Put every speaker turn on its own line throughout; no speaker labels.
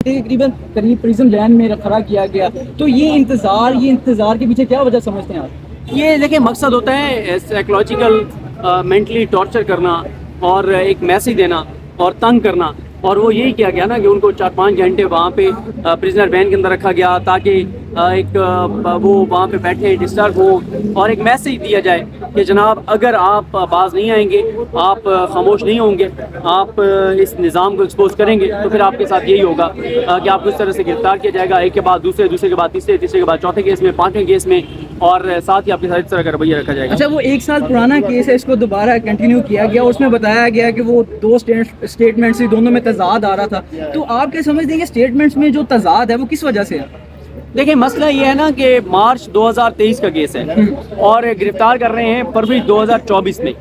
تقریباً قریب prison land میں کھڑا کیا گیا. تو یہ انتظار کے پیچھے کیا وجہ سمجھتے ہیں آپ؟
یہ دیکھیں مقصد ہوتا ہے سائیکولوجیکل مینٹلی ٹارچر کرنا اور ایک میسیج دینا اور تنگ کرنا. اور وہ یہی کیا گیا نا کہ ان کو 4-5 گھنٹے وہاں پہ پریزنر وین کے اندر رکھا گیا تاکہ ایک وہ وہاں پہ بیٹھے ڈسٹرب ہوں اور ایک میسیج دیا جائے کہ جناب اگر آپ باز نہیں آئیں گے, آپ خاموش نہیں ہوں گے, آپ اس نظام کو ایکسپوز کریں گے تو پھر آپ کے ساتھ یہی ہوگا کہ آپ کو اس طرح سے گرفتار کیا جائے گا, ایک کے بعد دوسرے, دوسرے کے بعد تیسرے, تیسرے کے بعد چوتھے کیس میں, 5ویں کیس میں, اور ساتھ ہی آپ کے ساتھ اس طرح کا رویہ رکھا جائے گا.
اچھا, وہ 1 سال پرانا کیس ہے, اس کو دوبارہ کنٹینیو کیا گیا اور اس میں بتایا گیا کہ وہ 2 اسٹیٹمنٹس دونوں میں تضاد آ رہا تھا. تو آپ کیا سمجھتے ہیں کہ اسٹیٹمنٹس میں جو تضاد ہے وہ کس وجہ سے ہے؟
دیکھیں مسئلہ یہ ہے نا کہ مارچ 2023 کا کیس ہے اور گرفتار کر رہے ہیں فروری 2024 میں.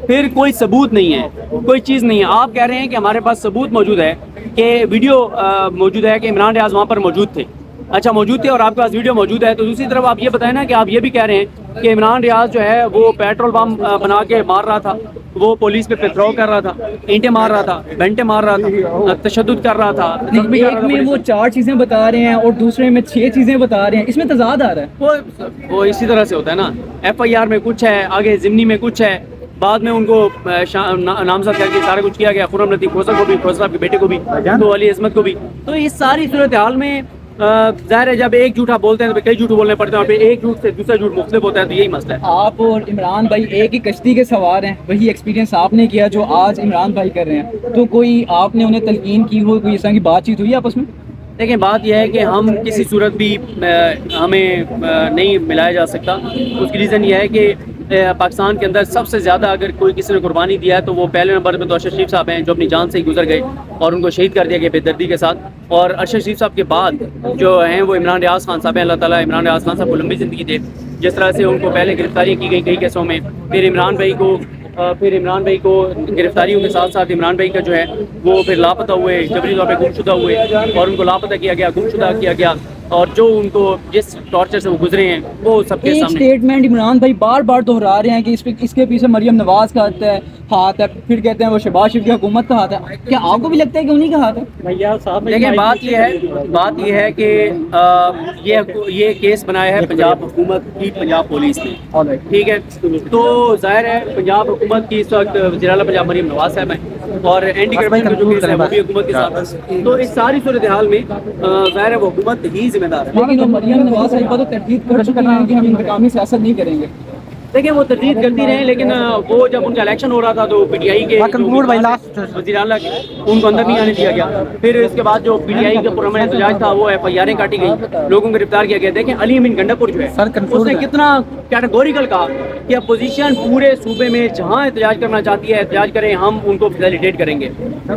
پھر کوئی ثبوت نہیں ہے, کوئی چیز نہیں ہے. آپ کہہ رہے ہیں کہ ہمارے پاس ثبوت موجود ہے کہ ویڈیو موجود ہے کہ عمران ریاض وہاں پر موجود تھے. اچھا موجود تھے اور آپ کے پاس ویڈیو موجود ہے. تو دوسری طرف آپ یہ بتائیں نا کہ آپ یہ بھی کہہ رہے ہیں کہ عمران ریاض جو ہے وہ پیٹرول بم بنا کے مار رہا تھا, وہ پولیس پہ پتھراؤ کر رہا تھا, اینٹیں مار رہا تھا, بینٹیں مار رہا تھا, تشدد کر رہا تھا.
ایک میں وہ 4 چیزیں بتا رہے ہیں اور دوسرے میں 6 چیزیں بتا رہے ہیں, اس میں تضاد آ رہا ہے.
وہ اسی طرح سے ہوتا ہے نا, FIR میں کچھ ہے, آگے ضمنی میں کچھ ہے, بعد میں ان کو نامزد کر کے سارا کچھ کیا گیا. خرم لطیف کھوسر کو بھی, کھوسر صاحب کے بیٹے کو بھی, تو علی عصمت کو بھی. تو اس ساری صورتحال میں ظاہر ہے جب ایک جھوٹا بولتے ہیں تو کئی جھوٹ بولنے پڑتے ہیں اور پھر ایک جھوٹ سے دوسرا جھوٹ مختلف ہوتا ہے. تو یہی مسئلہ ہے.
آپ اور عمران بھائی ایک ہی کشتی کے سوار ہیں, وہی ایکسپیرینس آپ نے کیا جو آج عمران بھائی کر رہے ہیں. تو کوئی آپ نے انہیں تلقین کی ہو, کوئی اس طرح کی بات چیت ہوئی آپس میں؟
دیکھیں بات یہ ہے کہ ہم کسی صورت بھی ہمیں نہیں ملایا جا سکتا. اس کی ریزن یہ ہے کہ پاکستان کے اندر سب سے زیادہ اگر کوئی کسی نے قربانی دیا ہے تو وہ پہلے نمبر پہ تو ارشد شریف صاحب ہیں جو اپنی جان سے ہی گزر گئے اور ان کو شہید کر دیا گیا بے دردی کے ساتھ. اور ارشد شریف صاحب کے بعد جو ہیں وہ عمران ریاض خان صاحب ہیں. اللہ تعالیٰ عمران ریاض خان صاحب کو لمبی زندگی دے. جس طرح سے ان کو پہلے گرفتاریاں کی گئی کئی کیسوں میں, پھر عمران بھائی کو گرفتاریوں کے ساتھ ساتھ عمران بھائی کا جو ہے وہ پھر لاپتہ ہوئے, جبری طور پہ گمشدہ ہوئے اور ان کو لاپتہ کیا گیا, گمشدہ کیا گیا. اور جو ان کو جس ٹارچر سے وہ گزرے ہیں وہ سب کے سامنے.
اسٹیٹمنٹ عمران بھائی بار بار دہرا رہے ہیں کہ اس کے پیچھے مریم نواز کا ہاتھ ہے, پھر کہتے ہیں وہ شہباز شریف کی حکومت کا ہاتھ ہے. کیا آپ کو بھی لگتا ہے کہ انہی کا ہاتھ ہے؟
دیکھیں بات یہ ہے کہ یہ کیس بنایا ہے پنجاب حکومت کی, پنجاب پولیس نے, ٹھیک ہے. تو ظاہر ہے پنجاب حکومت کی اس وقت وزیر اعلیٰ پنجاب مریم نواز صاحب ہیں اور اینٹی کرپشن کا جو کیس ہے وہ بھی حکومت کے ساتھ. تو اس ساری صورتحال میں ظاہر ہے وہ حکومت ہی ذمہ دار ہے.
لیکن وہ مریم نواز صاحبہ تو تردید کر چکے ہیں کہ ہم انتقامی سیاست نہیں کریں گے.
دیکھیں وہ تردید کرتی رہے, لیکن وہ جب ان کا الیکشن ہو رہا تھا تو PTI کے وزیر اعلیٰ ان کو اندر نہیں آنے دیا گیا. پھر اس کے بعد جو PTI کا پرامن احتجاج تھا وہ FIR کاٹی گئی, لوگوں کو گرفتار کیا گیا. دیکھیں علی امین گنڈا پور جو ہے اس نے کتنا کیٹیگوریکل کہا کہ اپوزیشن پورے صوبے میں جہاں احتجاج کرنا چاہتی ہے احتجاج کریں, ہم ان کو فیسیلیٹیٹ کریں گے.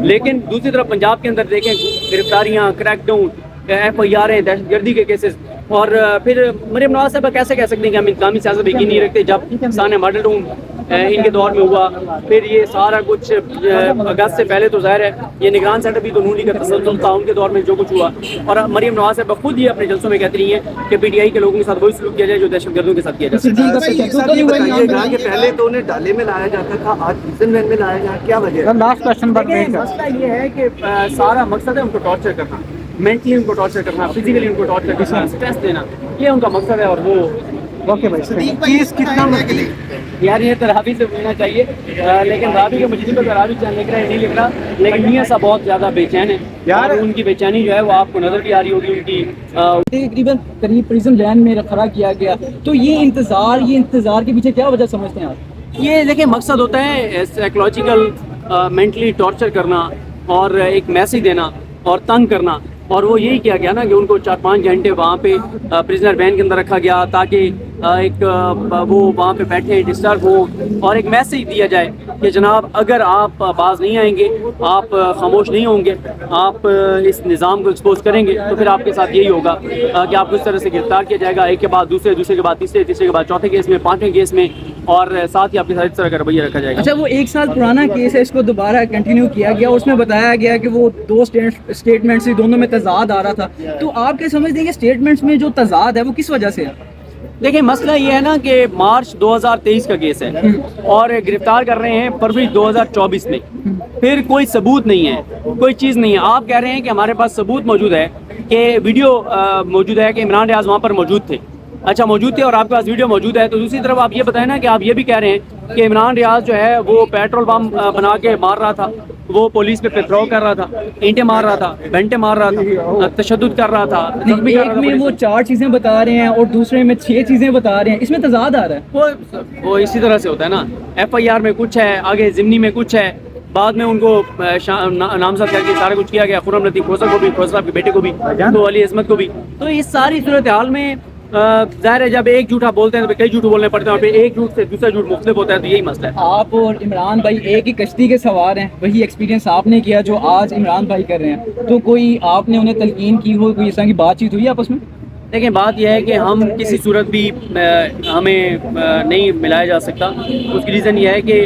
لیکن دوسری طرف پنجاب کے اندر دیکھیں گرفتاریاں, کریک ڈاؤن, FIR ہیں, دہشت گردی کے کیسز. اور پھر مریم نواز صاحب کیسے کہہ سکتے ہیں کہ ہم انتقامی سیاست یقین نہیں رکھتے جب سانے ماڈل ٹاؤن ان کے دور میں ہوا. پھر یہ سارا کچھ اگست سے پہلے تو ظاہر ہے یہ نگران سینٹر بھی تو نون لیگ کا تسلسل تھا, ان کے دور میں جو کچھ ہوا. اور مریم نواز صاحب خود یہ اپنے جلسوں میں کہتی رہی ہیں کہ PTI کے لوگوں کے ساتھ وہی سلوک کیا جائے جو دہشت گردوں کے ساتھ کیا جائے.
پہلے تو انہیں ڈالے میں لایا جاتا تھا, آج پریزن وین میں لایا جا, کیا وجہ؟
لاسٹ کوسچن مسئلہ یہ ہے کہ سارا مقصد ہے ان کو ٹارچر کرنا, مینٹلی ان کو ٹارچر کرنا, فزیکلی ان کو ٹارچر کرنا, اسٹریس دینا, یہ ان کا مقصد ہے. اور وہ
کیس کتنا
یار یہ تو راوی سے پوچھنا چاہیے, لیکن راوی کے مجھے تو راوی چاند لکھ رہا ہے نہیں لکھ رہا, لیکن میاں صاحب بہت زیادہ بے چین ہے یار. ان کی بے چینی جو ہے وہ آپ کو نظر بھی آ رہی ہوگی. ان کی
تقریباً قریب پریزن لینڈ میں کھڑا کیا گیا. تو یہ انتظار کے پیچھے کیا وجہ سمجھتے ہیں آپ؟
یہ دیکھیں مقصد ہوتا ہے سائیکولوجیکل مینٹلی ٹارچر کرنا اور ایک میسیج دینا اور تنگ کرنا. اور وہ یہی کیا گیا نا کہ ان کو 4-5 گھنٹے وہاں پہ پریزنر وین کے اندر رکھا گیا تاکہ ایک وہ وہاں پہ بیٹھے ڈسٹرب ہوں اور ایک میسیج دیا جائے کہ جناب اگر آپ باز نہیں آئیں گے, آپ خاموش نہیں ہوں گے, آپ اس نظام کو ایکسپوز کریں گے تو پھر آپ کے ساتھ یہی ہوگا کہ آپ کو اس طرح سے گرفتار کیا جائے گا, ایک کے بعد دوسرے, دوسرے کے بعد تیسرے, تیسرے کے بعد چوتھے کیس میں, 5ویں کیس میں, اور ساتھ ہی آپ کے ساتھ اس طرح کا رویہ رکھا جائے گا.
اچھا, وہ 1 سال پرانا کیس ہے, اس کو دوبارہ کنٹینیو کیا گیا اور اس میں بتایا گیا کہ وہ 2 اسٹیٹمنٹس دونوں میں تضاد آ رہا تھا. تو آپ کیا سمجھتے ہیں کہ اسٹیٹمنٹس میں جو تضاد ہے وہ کس وجہ سے ہے؟
دیکھیں مسئلہ یہ ہے نا کہ مارچ 2023 کا کیس ہے اور گرفتار کر رہے ہیں فروری 2024 میں، پھر کوئی ثبوت نہیں ہے، کوئی چیز نہیں ہے. آپ کہہ رہے ہیں کہ ہمارے پاس ثبوت موجود ہے کہ ویڈیو موجود ہے کہ عمران ریاض وہاں پر موجود تھے. اچھا موجود تھے اور آپ کے پاس ویڈیو موجود ہے، تو دوسری طرف آپ یہ بتائیں نا کہ آپ یہ بھی کہہ رہے ہیں کہ عمران ریاض جو ہے وہ پیٹرول بم بنا کے مار رہا تھا، وہ پولیس پہ پتھراؤ کر رہا تھا، اینٹیں مار رہا تھا، بینٹیں مار رہا تھا، تشدد کر رہا تھا.
ایک میں وہ 4 چیزیں بتا رہے ہیں اور دوسرے میں 6 چیزیں بتا رہے ہیں، اس میں تضاد آ رہا ہے.
وہ اسی طرح سے ہوتا ہے نا، ایف آئی آر میں کچھ ہے، آگے ضمنی میں کچھ ہے، بعد میں ان کو نامزد کر کے سارا کچھ کیا گیا، خرم لطیف کھوسر کو بھی، کھوسر صاحب کے بیٹے کو بھی، تو علی عصمت کو بھی. تو اس ساری صورتحال میں ظاہر ہے جب ایک جھوٹا بولتے ہیں تو کئی جھوٹ بولنے پڑتے ہیں، اور پھر ایک جھوٹ سے دوسرا جھوٹ مختلف ہوتا ہے. تو یہی مسئلہ ہے.
آپ اور عمران بھائی ایک ہی کشتی کے سوار ہیں، وہی ایکسپیرینس آپ نے کیا جو آج عمران بھائی کر رہے ہیں، تو کوئی آپ نے انہیں تلقین کی ہو، کوئی اس طرح کی بات چیت ہوئی آپس میں؟
دیکھیں بات یہ ہے کہ ہم کسی صورت بھی ہمیں نہیں ملایا جا سکتا. اس کی ریزن یہ ہے کہ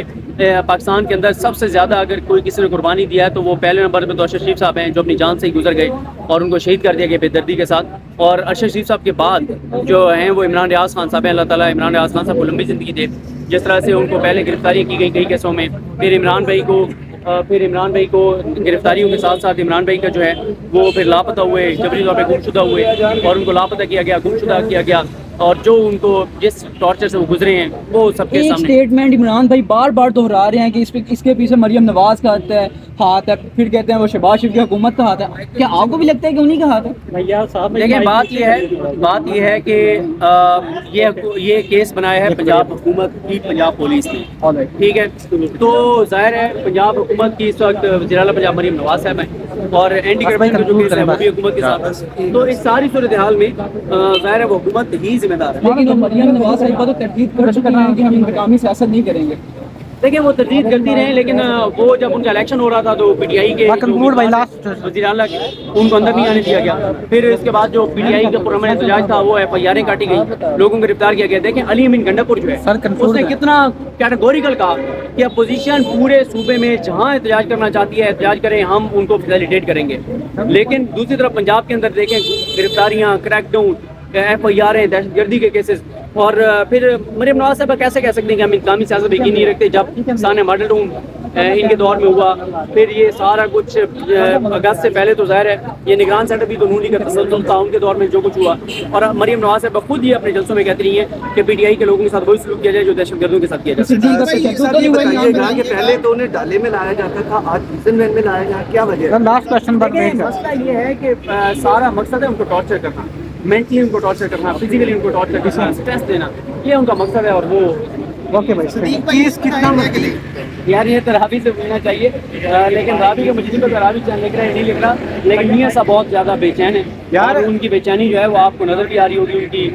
پاکستان کے اندر سب سے زیادہ اگر کوئی کسی نے قربانی دیا ہے تو وہ پہلے نمبر پہ تو ارشد شریف صاحب ہیں، جو اپنی جان سے ہی گزر گئے اور ان کو شہید کر دیا گیا بے دردی کے ساتھ. اور ارشد شریف صاحب کے بعد جو ہیں وہ عمران ریاض خان صاحب ہیں. اللہ تعالیٰ عمران ریاض خان صاحب کو لمبی زندگی دے. جس طرح سے ان کو پہلے گرفتاریاں کی گئی کئی کیسوں میں، پھر عمران بھائی کو گرفتاریوں کے ساتھ ساتھ عمران بھائی کا جو ہے وہ پھر لاپتہ ہوئے، جبری طور پہ گم شدہ ہوئے اور ان کو لاپتہ کیا گیا، گم شدہ کیا گیا، اور جو ان کو جس ٹارچر سے وہ گزرے ہیں وہ سب کے
ایک
سامنے.
سٹیٹمنٹ عمران بھائی بار بار دہرا رہے ہیں کہ اس کے پیچھے مریم نواز کا ہاتھ ہے، پھر کہتے ہیں وہ شہباز شریف کی حکومت کا ہاتھ ہے. کیا آپ کو بھی لگتا ہے کہ انہی کا ہاتھ ہے؟
دیکھیں بات یہ ہے کہ یہ کیس بنایا ہے پنجاب حکومت کی، پنجاب پولیس نے، ٹھیک ہے. تو ظاہر ہے پنجاب حکومت کی اس وقت وزیر اعلیٰ پنجاب مریم نواز صاحب ہیں اور اینٹی کرپشن کا جو کیس ہے وہ بھی حکومت کے ساتھ ہے. تو اس ساری صورتحال میں ظاہر ہے وہ حکومت ہی ذمہ دار ہے.
لیکن وہ مریم نواز صاحبہ تو تردید کر چکے ہیں کہ ہم انتقامی سیاست نہیں کریں گے.
دیکھیں وہ تردید کرتی رہے، لیکن وہ جب ان کا الیکشن ہو رہا تھا تو پی ٹی آئی کے وزیر اعلیٰ کے ان کو اندر نہیں آنے دیا گیا. پھر اس کے بعد جو پی ٹی آئی کا پرامن احتجاج تھا وہ ایف آئی آریں کاٹی گئی، لوگوں کو گرفتار کیا گیا. دیکھیں علی امین گنڈا پور جو ہے اس نے کتنا کیٹیگوریکل کہا کہ اپوزیشن پورے صوبے میں جہاں احتجاج کرنا چاہتی ہے احتجاج کریں، ہم ان کو فیسیلیٹیٹ کریں گے. لیکن دوسری طرف پنجاب کے اندر دیکھیں گرفتاریاں، کریک ڈاؤن، ایف آئی آریں، دہشت گردی کے کیسز. اور پھر مریم نواز صاحب کیسے کہہ سکتے ہیں کہ ہم انتقامی سیاست یقین نہیں رکھتے، جب سانے ماڈل ٹاؤن ان کے دور میں ہوا، پھر یہ سارا کچھ اگست سے پہلے تو ظاہر ہے یہ نگران سیٹ اپ بھی تو نون لیگ کا تسلسل تھا ان کے دور میں جو کچھ ہوا. اور مریم نواز صاحب خود ہی اپنے جلسوں میں کہتی رہی ہیں کہ پی ٹی آئی کے لوگوں کے ساتھ وہی سلوک کیا جائے جو دہشت گردوں کے ساتھ کیا جاتا ہے.
یہ بتائیے گا کہ پہلے تو انہیں ڈالے میں لایا جاتا تھا، آج پریزن وین میں لایا جا، کیا وجہ ہے؟
مسئلہ یہ ہے کہ سارا مقصد ہے ان کو ٹارچر کرنا، مینٹلی ان کو ٹارچر کرنا، فزیکلی ان کو ٹارچر کرنا، اسٹریس دینا، یہ ان کا مقصد ہے. اور وہ
کیس کتنا
یار یہ تو رابی سے پوچھنا چاہیے، لیکن رابی کے مجھے تو رابی چاند لکھ رہا ہے نہیں لکھ رہا، لیکن میاں صاحب بہت زیادہ بے چین ہے اور ان کی بے چینی جو ہے وہ آپ کو نظر بھی آ رہی ہوگی ان کی